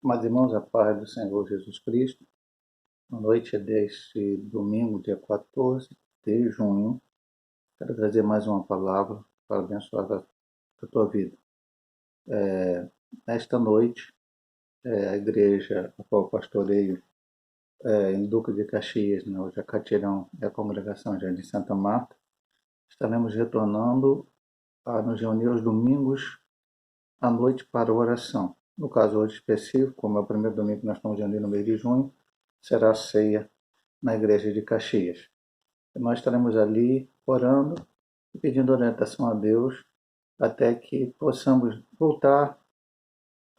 Mas, irmãos, a paz do Senhor Jesus Cristo, na noite deste domingo, dia 14 de junho, quero trazer mais uma palavra para abençoar a tua vida. Nesta noite, a igreja a qual pastoreio em Duque de Caxias, no Jacatirão, e a congregação de Santa Marta, estaremos retornando a nos reunir aos domingos à noite para oração. No caso hoje específico, como é o primeiro domingo que nós estamos reunindo no mês de junho, será a ceia na igreja de Caxias. Nós estaremos ali orando e pedindo orientação a Deus até que possamos voltar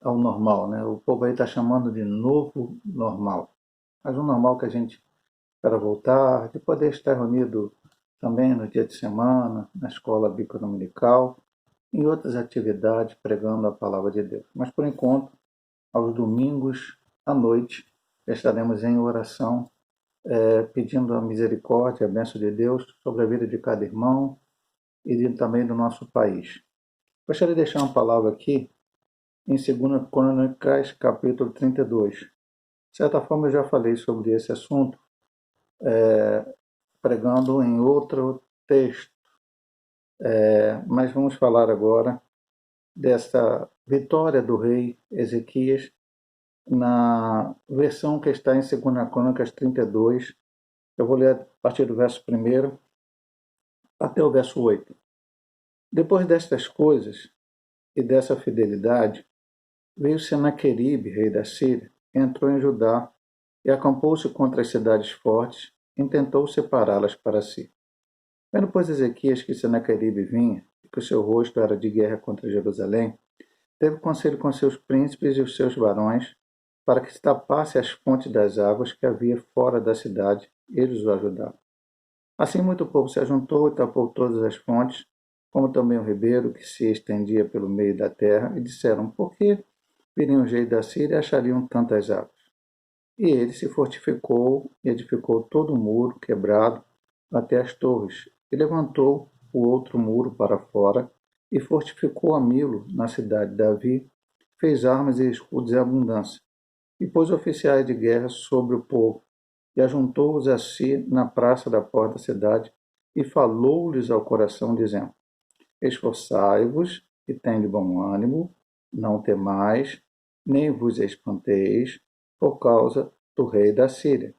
ao normal, né? O povo aí está chamando de novo normal, mas um normal que a gente espera voltar, de poder estar reunido também no dia de semana, na escola bíblica dominical, em outras atividades, pregando a palavra de Deus. Mas por enquanto, aos domingos à noite, estaremos em oração pedindo a misericórdia, a bênção de Deus sobre a vida de cada irmão também do nosso país. Gostaria de deixar uma palavra aqui em 2 Crônicas, capítulo 32. De certa forma, eu já falei sobre esse assunto, pregando em outro texto, mas vamos falar agora desta vitória do rei Ezequias na versão que está em 2 Crônicas 32. Eu vou ler a partir do verso 1 até o verso 8. Depois destas coisas e dessa fidelidade, veio Senaqueribe, rei da Síria, entrou em Judá e acampou-se contra as cidades fortes e tentou separá-las para si. Vendo, pois, Ezequias que Senaqueribe vinha e que o seu rosto era de guerra contra Jerusalém, teve conselho com seus príncipes e os seus varões para que se tapasse as fontes das águas que havia fora da cidade, e eles o ajudaram. Assim muito povo se ajuntou e tapou todas as fontes, como também o ribeiro que se estendia pelo meio da terra, e disseram: por que viriam os reis da Síria e achariam tantas águas? E ele se fortificou e edificou todo o muro quebrado até as torres, e levantou o outro muro para fora, e fortificou a Milo na cidade de Davi, fez armas e escudos em abundância, e pôs oficiais de guerra sobre o povo, e ajuntou-os a si na praça da porta da cidade, e falou-lhes ao coração, dizendo: esforçai-vos e tende bom ânimo, não temais, nem vos espanteis por causa do rei da Síria,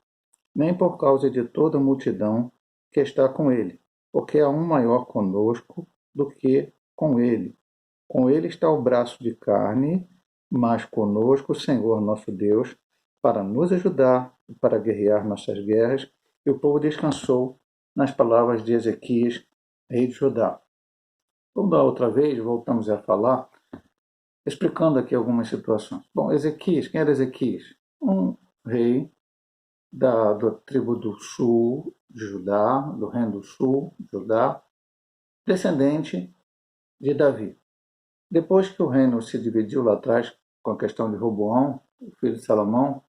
nem por causa de toda a multidão que está com ele, porque há um maior conosco do que com ele. Com ele está o braço de carne, mas conosco o Senhor nosso Deus, para nos ajudar e para guerrear nossas guerras. E o povo descansou nas palavras de Ezequias, rei de Judá. Vamos da outra vez, voltamos a falar, explicando aqui algumas situações. Bom, Ezequias, quem era Ezequias? Um rei da tribo do sul de Judá, do reino do sul de Judá, descendente de Davi. Depois que o reino se dividiu lá atrás com a questão de Roboão, o filho de Salomão,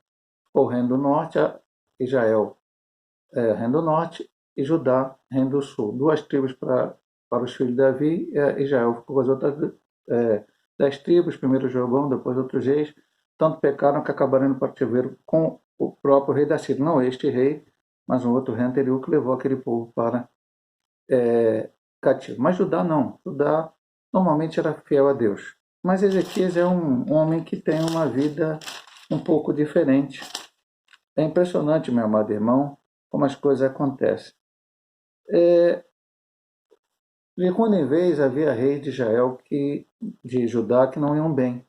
o reino do norte, Israel, reino do norte, e Judá, reino do sul. Duas tribos para os filhos de Davi, Israel ficou com as outras 10 tribos, primeiro Jeroboão, depois outros reis, tanto pecaram que acabaram no cativeiro com o próprio rei da Síria. Não este rei, mas um outro rei anterior que levou aquele povo para cativo. Mas Judá não. Judá normalmente era fiel a Deus. Mas Ezequias é um homem que tem uma vida um pouco diferente. É impressionante, meu amado irmão, como as coisas acontecem. De quando em vez havia reis de Israel, de Judá, que não iam bem.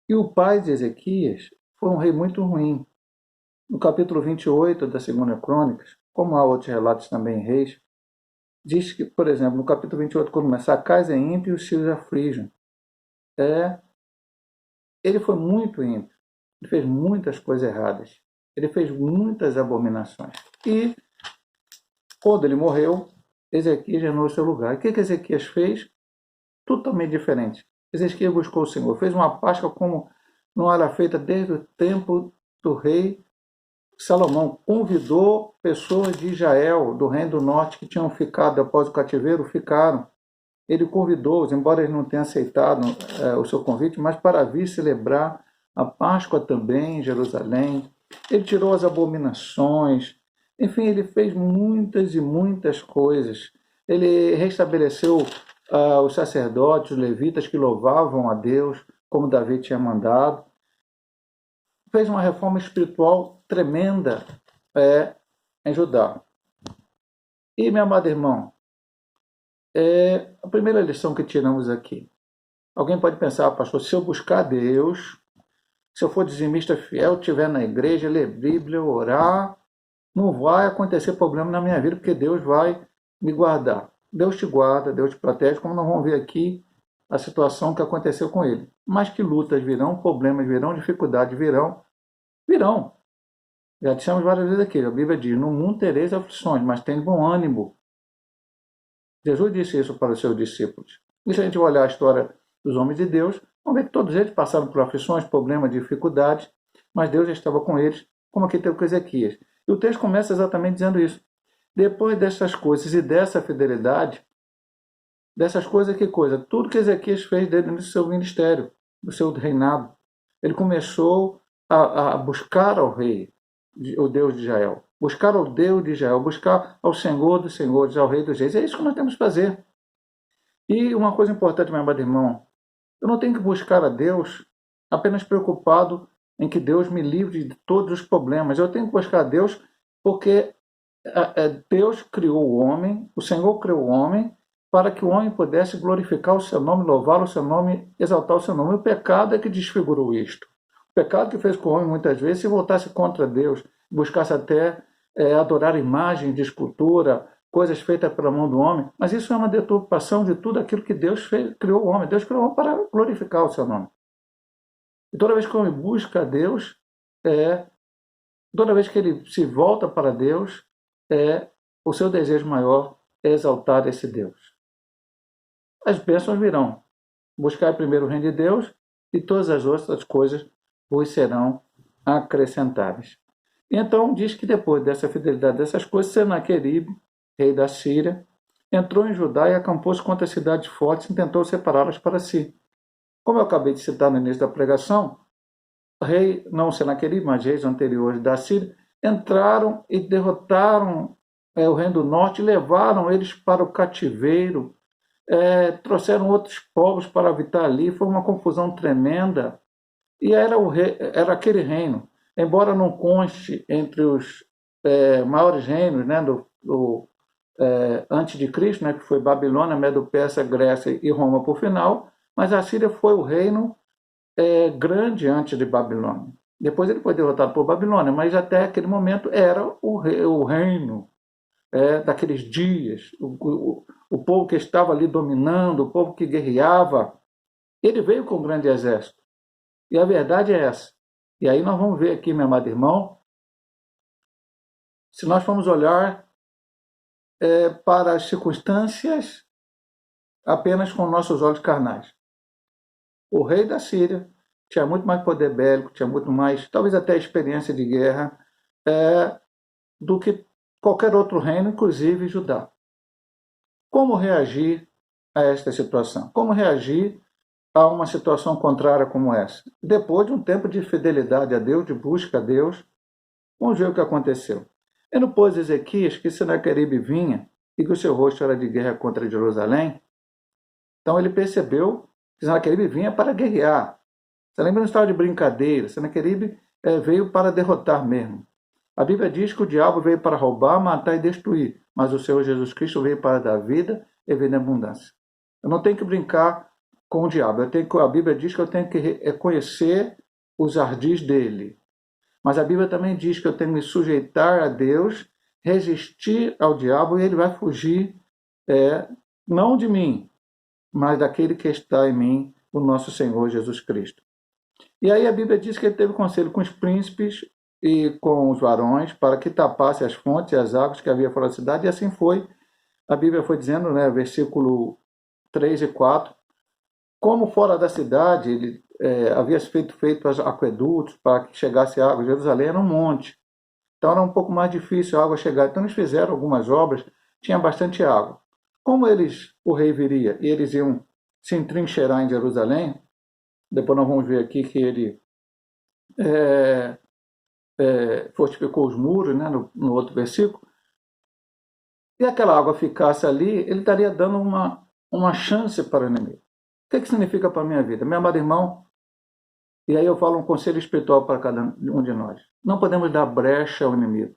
E o pai de Ezequias foi um rei muito ruim. No capítulo 28 da Segunda Crônicas, como há outros relatos também em reis, diz que, por exemplo, no capítulo 28, quando começa: a casa é ímpia e os filhos afligem. Ele foi muito ímpio. Ele fez muitas coisas erradas. Ele fez muitas abominações. E, quando ele morreu, Ezequias reinou no seu lugar. O que Ezequias fez? Totalmente diferente. Ezequias buscou o Senhor. Fez uma Páscoa como não era feita desde o tempo do rei Salomão. Convidou pessoas de Israel, do reino do norte, que tinham ficado após o cativeiro, ficaram. Ele convidou-os, embora ele não tenha aceitado o seu convite, mas para vir celebrar a Páscoa também em Jerusalém, ele tirou as abominações, enfim, ele fez muitas e muitas coisas. Ele restabeleceu os sacerdotes, os levitas que louvavam a Deus, como Davi tinha mandado. Fez uma reforma espiritual tremenda em Judá. E, meu amado irmão, a primeira lição que tiramos aqui. Alguém pode pensar, pastor, se eu buscar Deus, se eu for dizimista fiel, estiver na igreja, ler Bíblia, orar, não vai acontecer problema na minha vida, porque Deus vai me guardar. Deus te guarda, Deus te protege, como nós vamos ver aqui a situação que aconteceu com ele. Mas que lutas virão, problemas virão, dificuldades virão. Já dissemos várias vezes aqui, a Bíblia diz, no mundo tereis aflições, mas tem bom ânimo. Jesus disse isso para os seus discípulos. E se a gente olhar a história dos homens de Deus, vamos ver que todos eles passaram por aflições, problemas, dificuldades, mas Deus estava com eles, como aqui teve com Ezequias. E o texto começa exatamente dizendo isso. Depois dessas coisas e dessa fidelidade, dessas coisas, que coisa? Tudo que Ezequias fez dentro do seu ministério, do seu reinado. Ele começou a buscar ao rei, o Deus de Israel. Buscar ao Deus de Israel, buscar ao Senhor dos senhores, ao Rei dos reis. É isso que nós temos que fazer. E uma coisa importante, meu amado irmão, eu não tenho que buscar a Deus apenas preocupado em que Deus me livre de todos os problemas. Eu tenho que buscar a Deus porque Deus criou o homem, o Senhor criou o homem, para que o homem pudesse glorificar o seu nome, louvar o seu nome, exaltar o seu nome. O pecado é que desfigurou isto. O pecado que fez com o homem, muitas vezes, se voltasse contra Deus, buscasse até adorar imagens de escultura, coisas feitas pela mão do homem, mas isso é uma deturpação de tudo aquilo que Deus fez, criou o homem. Deus criou o homem para glorificar o seu nome. E toda vez que o homem busca a Deus, toda vez que ele se volta para Deus, o seu desejo maior é exaltar esse Deus. As bênçãos virão. Buscar primeiro o reino de Deus e todas as outras coisas vos serão acrescentadas. E então diz que depois dessa fidelidade dessas coisas, Senaqueribe, rei da Síria, entrou em Judá e acampou-se contra as cidades fortes e tentou separá-las para si. Como eu acabei de citar no início da pregação, rei, não Senaqueribe, mas reis anteriores da Síria, entraram e derrotaram o reino do norte e levaram eles para o cativeiro, trouxeram outros povos para habitar ali, foi uma confusão tremenda. E era aquele reino, embora não conste entre os maiores reinos, né, antes de Cristo, né, que foi Babilônia, Medo-Persa, Grécia e Roma por final, mas a Síria foi o reino grande antes de Babilônia. Depois ele foi derrotado por Babilônia, mas até aquele momento era o reino daqueles dias, o povo que estava ali dominando, o povo que guerreava. Ele veio com um grande exército. E a verdade é essa. E aí nós vamos ver aqui, meu amado irmão, se nós formos olhar para as circunstâncias apenas com nossos olhos carnais. O rei da Síria tinha muito mais poder bélico, tinha muito mais, talvez até experiência de guerra, do que qualquer outro reino, inclusive Judá. Como reagir a esta situação? Como reagir a uma situação contrária como essa? Depois de um tempo de fidelidade a Deus, de busca a Deus, vamos ver o que aconteceu. E no pôs Ezequias que Senaqueribe vinha e que o seu rosto era de guerra contra Jerusalém. Então ele percebeu que Senaqueribe vinha para guerrear. Você lembra, não estava de brincadeira. Senaqueribe veio para derrotar mesmo. A Bíblia diz que o diabo veio para roubar, matar e destruir, mas o Senhor Jesus Cristo veio para dar vida e vida em abundância. Eu não tenho que brincar com o diabo. A Bíblia diz que eu tenho que conhecer os ardis dele. Mas a Bíblia também diz que eu tenho que me sujeitar a Deus, resistir ao diabo e ele vai fugir, não de mim, mas daquele que está em mim, o nosso Senhor Jesus Cristo. E aí a Bíblia diz que ele teve conselho com os príncipes e com os varões para que tapasse as fontes e as águas que havia fora da cidade, e assim foi. A Bíblia foi dizendo, né, versículo 3 e 4, como fora da cidade ele havia feito os aquedutos para que chegasse água. Jerusalém era um monte, então era um pouco mais difícil a água chegar. Então eles fizeram algumas obras, tinha bastante água. Como o rei viria e eles iam se entrincheirar em Jerusalém, depois nós vamos ver aqui que ele é, fortificou os muros, né, no outro versículo, e aquela água ficasse ali, ele estaria dando uma chance para o inimigo. O que significa para a minha vida? Meu amado irmão, e aí eu falo um conselho espiritual para cada um de nós. Não podemos dar brecha ao inimigo.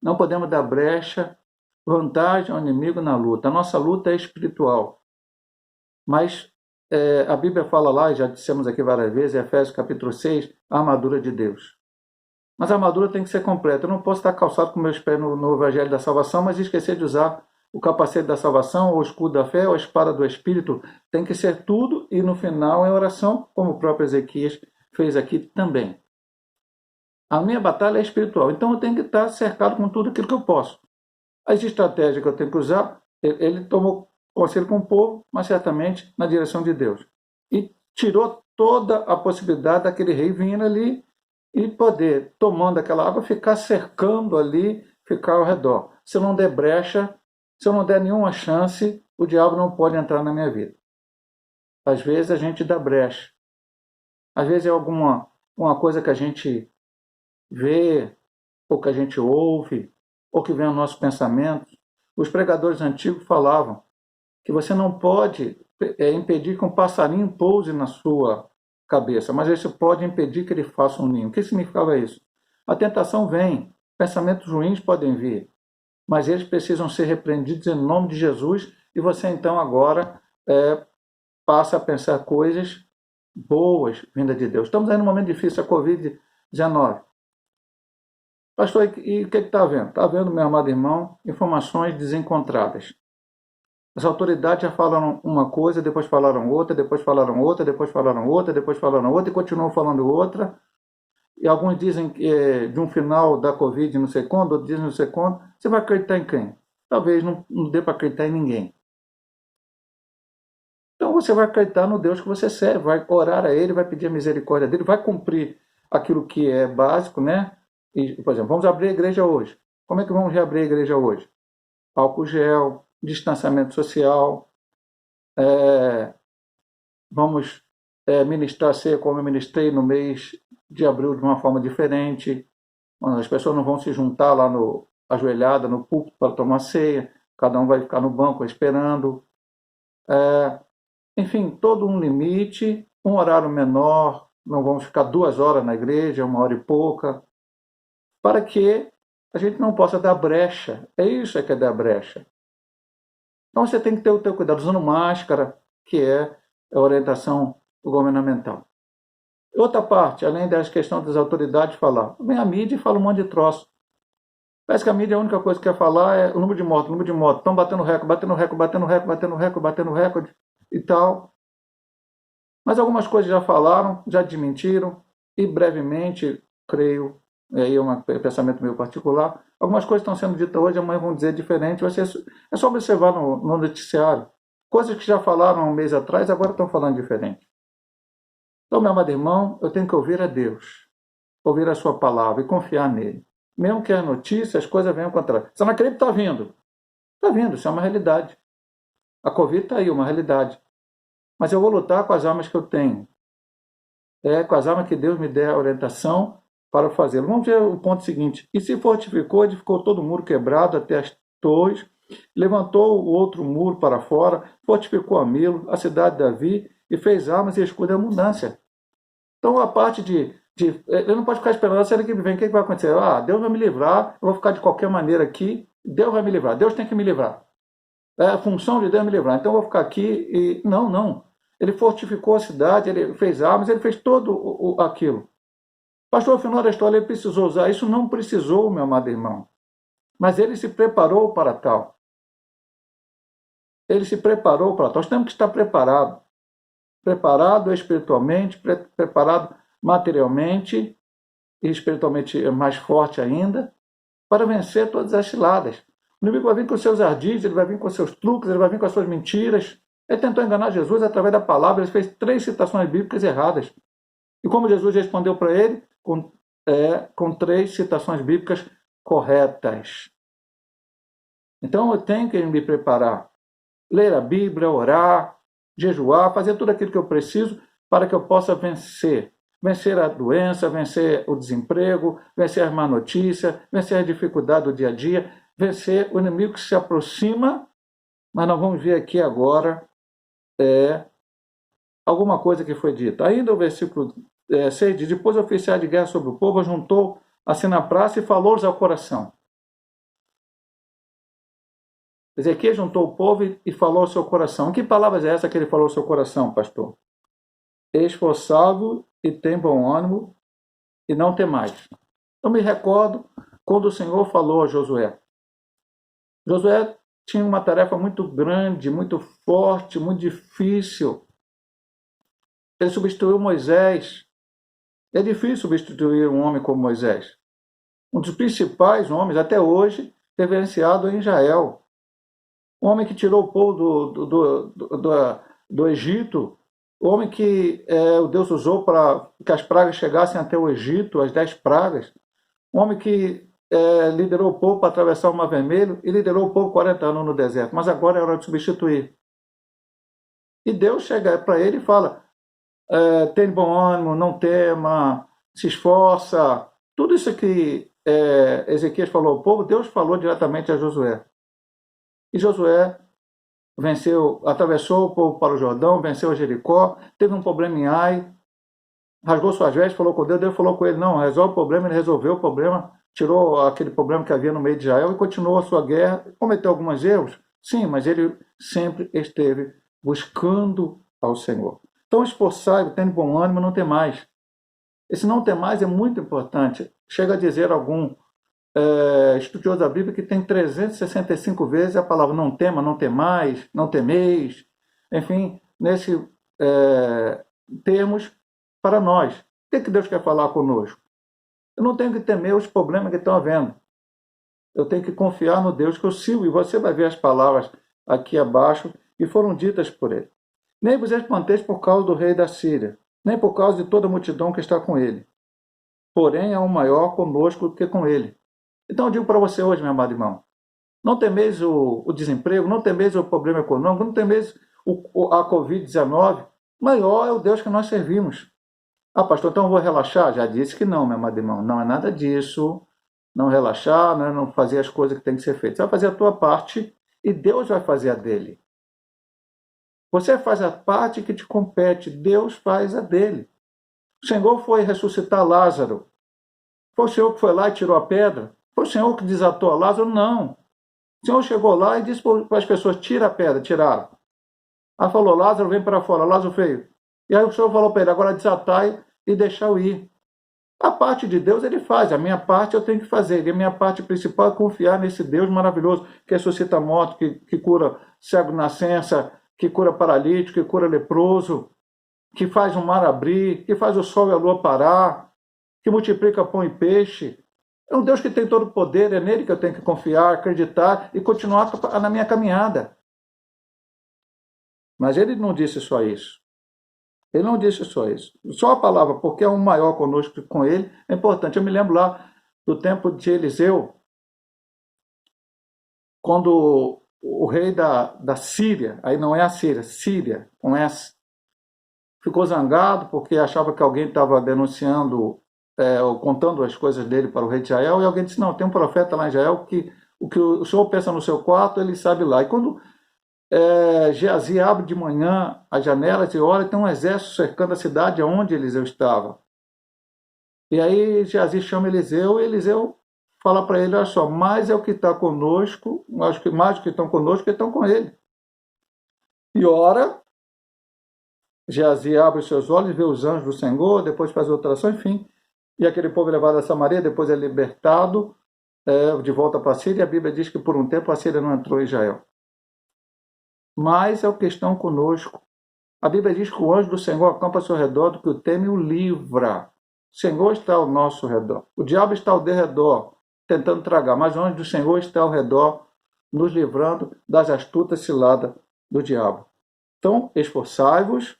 Não podemos dar brecha, vantagem ao inimigo na luta. A nossa luta é espiritual. Mas a Bíblia fala lá, e já dissemos aqui várias vezes, Efésios capítulo 6, a armadura de Deus. Mas a armadura tem que ser completa. Eu não posso estar calçado com meus pés no Evangelho da Salvação, mas esquecer de usar o capacete da salvação, ou o escudo da fé, ou a espada do Espírito. Tem que ser tudo e no final em oração, como o próprio Ezequias fez aqui também. A minha batalha é espiritual, então eu tenho que estar cercado com tudo aquilo que eu posso. As estratégias que eu tenho que usar, ele tomou conselho com o povo, mas certamente na direção de Deus. E tirou toda a possibilidade daquele rei vir ali e poder, tomando aquela água, ficar cercando ali, ficar ao redor. Se eu não der brecha, se eu não der nenhuma chance, o diabo não pode entrar na minha vida. Às vezes a gente dá brecha. Às vezes é alguma uma coisa que a gente vê, ou que a gente ouve, ou que vem ao nosso pensamento. Os pregadores antigos falavam que você não pode impedir que um passarinho pouse na sua cabeça, mas você pode impedir que ele faça um ninho. O que significava isso? A tentação vem, pensamentos ruins podem vir, mas eles precisam ser repreendidos em nome de Jesus, e você então agora passa a pensar coisas boas vindas de Deus. Estamos aí num momento difícil, a Covid-19. Pastor, e o que está havendo? Está havendo, meu amado irmão, informações desencontradas. As autoridades já falaram uma coisa, depois falaram outra, depois falaram outra, depois falaram outra, depois falaram outra e continuam falando outra. E alguns dizem que de um final da Covid não sei quando, outros dizem não sei quando. Você vai acreditar em quem? Talvez não dê para acreditar em ninguém. Então você vai acreditar no Deus que você serve, vai orar a Ele, vai pedir a misericórdia dEle, vai cumprir aquilo que é básico, né? E, por exemplo, vamos abrir a igreja hoje. Como é que vamos reabrir a igreja hoje? Álcool gel, distanciamento social, vamos ministrar ceia como eu ministrei no mês de abril de uma forma diferente. As pessoas não vão se juntar lá ajoelhada no púlpito para tomar ceia, cada um vai ficar no banco esperando. Enfim, todo um limite, um horário menor, não vamos ficar 2 horas na igreja, 1 hora e pouca, para que a gente não possa dar brecha. É isso que é dar brecha. Então você tem que ter o teu cuidado, usando máscara, que é a orientação governamental. Outra parte, além das questões das autoridades falar, vem a mídia e fala um monte de troço. Parece que a mídia a única coisa que quer falar é o número de mortos, estão batendo recorde, batendo recorde, batendo recorde, batendo recorde, batendo recorde e tal. Mas algumas coisas já falaram, já desmentiram, e brevemente, creio, aí é um pensamento meu particular, algumas coisas estão sendo ditas hoje, amanhã vão dizer diferente. É só observar no noticiário. Coisas que já falaram um mês atrás, agora estão falando diferente. Então, meu amado irmão, eu tenho que ouvir a Deus, ouvir a sua palavra e confiar nele. Mesmo que as notícias, as coisas venham contrárias. Você não acredita que está vindo? Está vindo, isso é uma realidade. A Covid está aí, uma realidade. Mas eu vou lutar com as armas que eu tenho. Com as armas que Deus me der a orientação para fazê-lo. Vamos ver o ponto seguinte. E se fortificou, edificou todo o muro quebrado até as torres, levantou o outro muro para fora, fortificou a Milo, a cidade de Davi, e fez armas e escudo em abundância. Então a parte ele não pode ficar esperando, se ele que vem, o que vai acontecer? Deus vai me livrar, eu vou ficar de qualquer maneira aqui, Deus vai me livrar, Deus tem que me livrar. É a função de Deus me livrar, então eu vou ficar aqui e... Não. Ele fortificou a cidade, ele fez armas, ele fez tudo aquilo. Pastor, ao final da história, ele precisou usar isso? Não precisou, meu amado irmão. Mas ele se preparou para tal. Ele se preparou para tal. Nós temos que estar preparados. Preparado espiritualmente, preparado materialmente, e espiritualmente mais forte ainda, para vencer todas as ciladas. O inimigo vai vir com seus ardis, ele vai vir com seus truques, ele vai vir com as suas mentiras. Ele tentou enganar Jesus através da palavra, ele fez 3 citações bíblicas erradas. E como Jesus respondeu para ele? Com 3 citações bíblicas corretas. Então eu tenho que me preparar. Ler a Bíblia, orar, jejuar, fazer tudo aquilo que eu preciso para que eu possa vencer. vencer a doença, vencer o desemprego, vencer as má notícias, vencer a dificuldade do dia a dia, vencer o inimigo que se aproxima, mas nós vamos ver aqui agora alguma coisa que foi dita. Ainda o versículo 6 diz: depois o oficial de guerra sobre o povo juntou assim na praça e falou-lhes ao coração. Ezequias juntou o povo e falou ao seu coração. Que palavras é essa que ele falou ao seu coração, pastor? Esforçado e tem bom ânimo e não temais. Eu me recordo quando o Senhor falou a Josué. Josué tinha uma tarefa muito grande, muito forte, muito difícil. Ele substituiu Moisés. É difícil substituir um homem como Moisés. Um dos principais homens, até hoje, reverenciado em Israel. Um homem que tirou o povo do Egito. O homem que o Deus usou para que as pragas chegassem até o Egito, as 10 pragas. Um homem que liderou o povo para atravessar o Mar Vermelho e liderou o povo 40 anos no deserto. Mas agora é hora de substituir. E Deus chega para ele e fala: tem bom ânimo, não tema, se esforça. Tudo isso que Ezequias falou ao povo, Deus falou diretamente a Josué. E Josué venceu, atravessou o povo para o Jordão, venceu Jericó, teve um problema em Ai, rasgou suas vestes, falou com Deus, Deus falou com ele: não, resolve o problema. Ele resolveu o problema, tirou aquele problema que havia no meio de Israel e continuou a sua guerra. Cometeu alguns erros? Sim, mas ele sempre esteve buscando ao Senhor. Então, esforçai-vos, tendo bom ânimo, não tem mais. Esse não tem mais é muito importante. Chega a dizer algum estudioso da Bíblia que tem 365 vezes a palavra não tema, não temais, não temeis. Enfim, nesse termos para nós. O que Deus quer falar conosco? Eu não tenho que temer os problemas que estão havendo. Eu tenho que confiar no Deus que eu sigo. E você vai ver as palavras aqui abaixo que foram ditas por ele. Nem vos espanteis por causa do rei da Síria, nem por causa de toda a multidão que está com ele. Porém, há um maior conosco do que com ele. Então eu digo para você hoje, meu amado irmão, não temeis o desemprego, não temeis o problema econômico, não temeis a Covid-19. Maior é o Deus que nós servimos. Ah, pastor, então eu vou relaxar? Já disse que não, meu amado irmão. Não é nada disso. Não relaxar, não fazer as coisas que tem que ser feitas. Você vai fazer a tua parte e Deus vai fazer a dele. Você faz a parte que te compete, Deus faz a dele. O Senhor foi ressuscitar Lázaro. Foi o Senhor que foi lá e tirou a pedra? Foi o Senhor que desatou a Lázaro? Não. O Senhor chegou lá e disse para as pessoas: tira a pedra, tiraram. Aí falou: Lázaro, vem para fora. Lázaro veio. E aí o Senhor falou para ele: agora desatai e deixa-o ir. A parte de Deus ele faz, a minha parte eu tenho que fazer. E a minha parte principal é confiar nesse Deus maravilhoso que ressuscita morto, que cura cego de nascença, que cura paralítico, que cura leproso, que faz o mar abrir, que faz o sol e a lua parar, que multiplica pão e peixe. É um Deus que tem todo o poder, é nele que eu tenho que confiar, acreditar e continuar na minha caminhada. Mas ele não disse só isso. Ele não disse só isso. Só a palavra, porque é um maior conosco que com ele, é importante. Eu me lembro lá do tempo de Eliseu, quando o rei da Síria, aí não é a Síria, Síria, com S, ficou zangado porque achava que alguém estava denunciando, ou contando as coisas dele para o rei de Israel, e alguém disse: não, tem um profeta lá em Israel que o que o senhor pensa no seu quarto, ele sabe lá. E quando Geazi abre de manhã as janelas e olha, tem um exército cercando a cidade onde Eliseu estava. E aí Geazi chama Eliseu e Eliseu fala para ele: olha só, mais é o que está conosco, mais do que estão conosco que estão com ele. E ora, Geazi abre os seus olhos, vê os anjos do Senhor, depois faz outra oração, enfim. E aquele povo é levado a Samaria, depois é libertado, de volta para a Síria. A Bíblia diz que por um tempo a Síria não entrou em Israel. Mas é o que estão conosco. A Bíblia diz que o anjo do Senhor acampa ao seu redor, do que o teme o livra. O Senhor está ao nosso redor. O diabo está ao derredor, tentando tragar, mas o anjo do Senhor está ao redor, nos livrando das astutas ciladas do diabo. Então, esforçai-vos,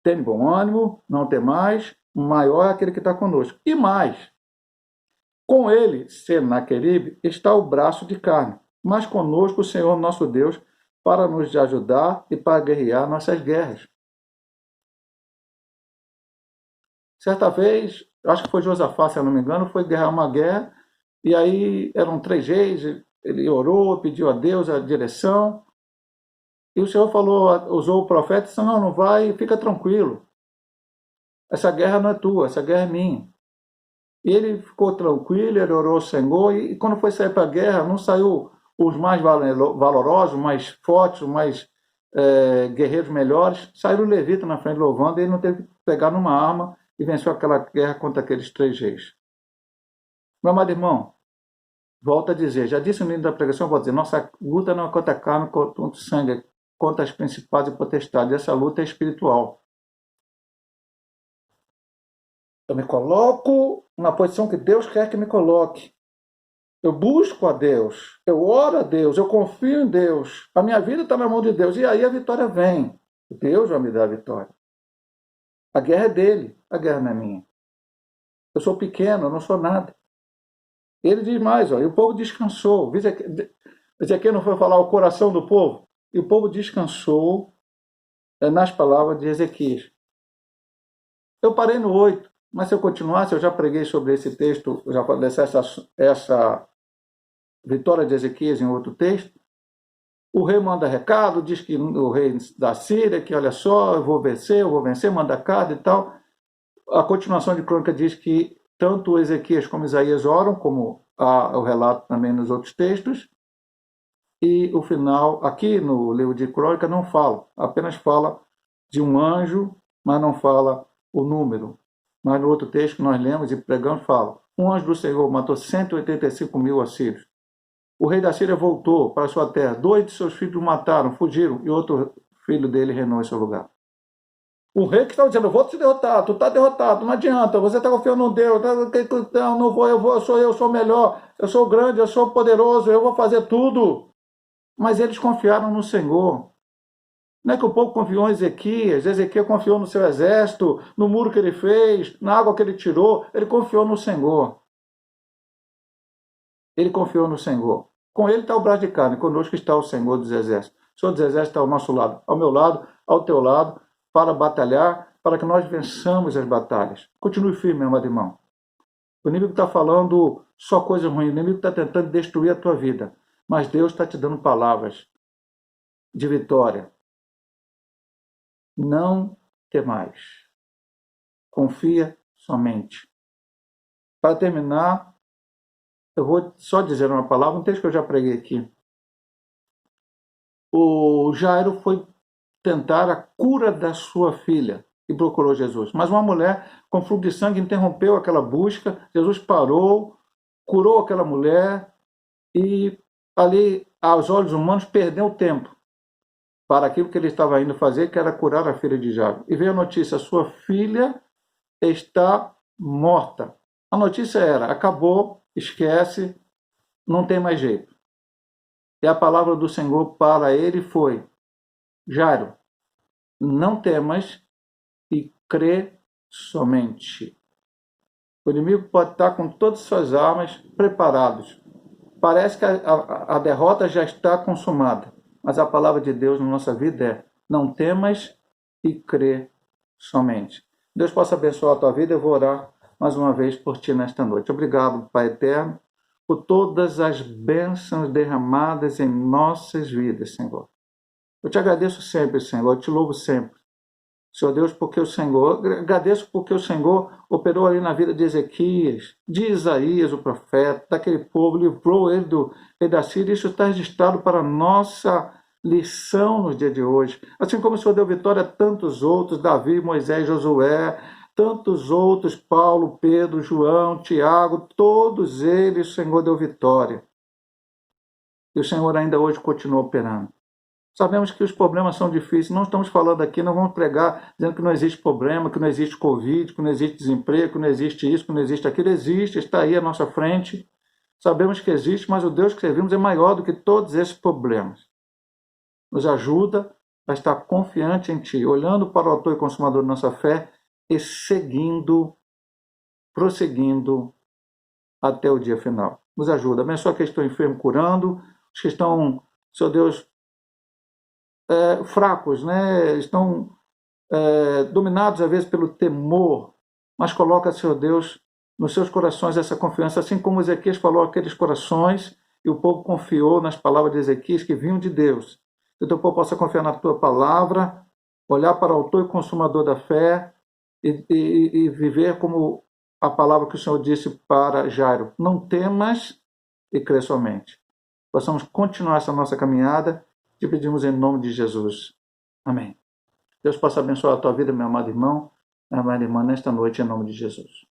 tenham bom ânimo, não temais, maior é aquele que está conosco. E mais, com ele, Senaqueribe, está o braço de carne, mas conosco o Senhor nosso Deus, para nos ajudar e para guerrear nossas guerras. Certa vez, acho que foi Josafá, se eu não me engano, foi guerrear uma guerra, e aí eram 3 reis, ele orou, pediu a Deus a direção, e o Senhor falou, usou o profeta e disse, não, não vai, fica tranquilo, essa guerra não é tua, essa guerra é minha. E ele ficou tranquilo, ele orou ao Senhor, e quando foi sair para a guerra, não saiu os mais valorosos, mais fortes, os mais guerreiros melhores, saíram levitas na frente louvando, e ele não teve que pegar numa arma e venceu aquela guerra contra aqueles 3 reis. Meu amado irmão, volto a dizer, já disse no início da pregação, vou dizer, nossa luta não é contra a carne, contra o sangue, é contra as principados e potestades, essa luta é espiritual. Eu me coloco na posição que Deus quer que me coloque. Eu busco a Deus, eu oro a Deus, eu confio em Deus. A minha vida está na mão de Deus. E aí a vitória vem. Deus vai me dar a vitória. A guerra é dele, a guerra não é minha. Eu sou pequeno, eu não sou nada. Ele diz mais, ó, e o povo descansou. Ezequiel não foi falar o coração do povo? E o povo descansou nas palavras de Ezequias. Eu parei no 8, mas se eu continuasse, eu já preguei sobre esse texto, já falei essa vitória de Ezequias em outro texto. O rei manda recado, diz que o rei da Síria, que olha só, eu vou vencer, manda carta e tal. A continuação de Crônica diz que tanto Ezequias como Isaías oram, como há o relato também nos outros textos, e o final, aqui no livro de Crônica, não fala, apenas fala de um anjo, mas não fala o número. Mas no outro texto que nós lemos e pregamos, fala: um anjo do Senhor matou 185 mil assírios. O rei da Síria voltou para sua terra. 2 de seus filhos mataram, fugiram, e outro filho dele reinou em seu lugar. O rei que estava dizendo, eu vou te derrotar, tu está derrotado, não adianta, você está confiando em Deus, não vou, eu sou melhor, eu sou grande, eu sou poderoso, eu vou fazer tudo. Mas eles confiaram no Senhor. Não é que o povo confiou em Ezequias, Ezequias confiou no seu exército, no muro que ele fez, na água que ele tirou, ele confiou no Senhor. Ele confiou no Senhor. Com ele está o braço de carne, conosco está o Senhor dos Exércitos. O Senhor dos Exércitos está ao nosso lado, ao meu lado, ao teu lado, para batalhar, para que nós vençamos as batalhas. Continue firme, meu amado irmão. O inimigo está falando só coisa ruim, o inimigo está tentando destruir a tua vida, mas Deus está te dando palavras de vitória. Não temais. Confia somente. Para terminar, eu vou só dizer uma palavra, um texto que eu já preguei aqui. O Jairo foi tentar a cura da sua filha e procurou Jesus. Mas uma mulher com fluxo de sangue interrompeu aquela busca. Jesus parou, curou aquela mulher e ali, aos olhos humanos, perdeu tempo para aquilo que ele estava indo fazer, que era curar a filha de Jairo. E veio a notícia: sua filha está morta. A notícia era: acabou, esquece, não tem mais jeito. E a palavra do Senhor para ele foi: Jairo, não temas e crê somente. O inimigo pode estar com todas as suas armas preparados. Parece que a derrota já está consumada, mas a palavra de Deus na nossa vida é: não temas e crê somente. Deus possa abençoar a tua vida. Eu vou orar mais uma vez por ti nesta noite. Obrigado, Pai eterno, por todas as bênçãos derramadas em nossas vidas, Senhor. Eu te agradeço sempre, Senhor, eu te louvo sempre. Senhor Deus, porque o Senhor, agradeço porque o Senhor operou ali na vida de Ezequias, de Isaías, o profeta, daquele povo, livrou ele do rei da Síria. Isso está registrado para a nossa lição no dia de hoje. Assim como o Senhor deu vitória a tantos outros, Davi, Moisés, Josué, tantos outros, Paulo, Pedro, João, Tiago, todos eles o Senhor deu vitória. E o Senhor ainda hoje continua operando. Sabemos que os problemas são difíceis, não estamos falando aqui, não vamos pregar dizendo que não existe problema, que não existe Covid, que não existe desemprego, que não existe isso, que não existe aquilo. Existe, está aí à nossa frente. Sabemos que existe, mas o Deus que servimos é maior do que todos esses problemas. Nos ajuda a estar confiante em Ti, olhando para o autor e consumador da nossa fé e seguindo, prosseguindo até o dia final. Nos ajuda. Abençoa que estão enfermos, curando, os que estão, Senhor Deus, fracos, né? Estão dominados às vezes pelo temor, mas coloca, Senhor Deus, nos seus corações essa confiança, assim como Ezequias falou aqueles corações, e o povo confiou nas palavras de Ezequias que vinham de Deus. Que o teu povo possa confiar na tua palavra, olhar para o autor e consumador da fé e viver como a palavra que o Senhor disse para Jairo: não temas e crê somente. Possamos continuar essa nossa caminhada, te pedimos em nome de Jesus. Amém. Deus possa abençoar a tua vida, meu amado irmão, minha amada irmã, nesta noite, em nome de Jesus.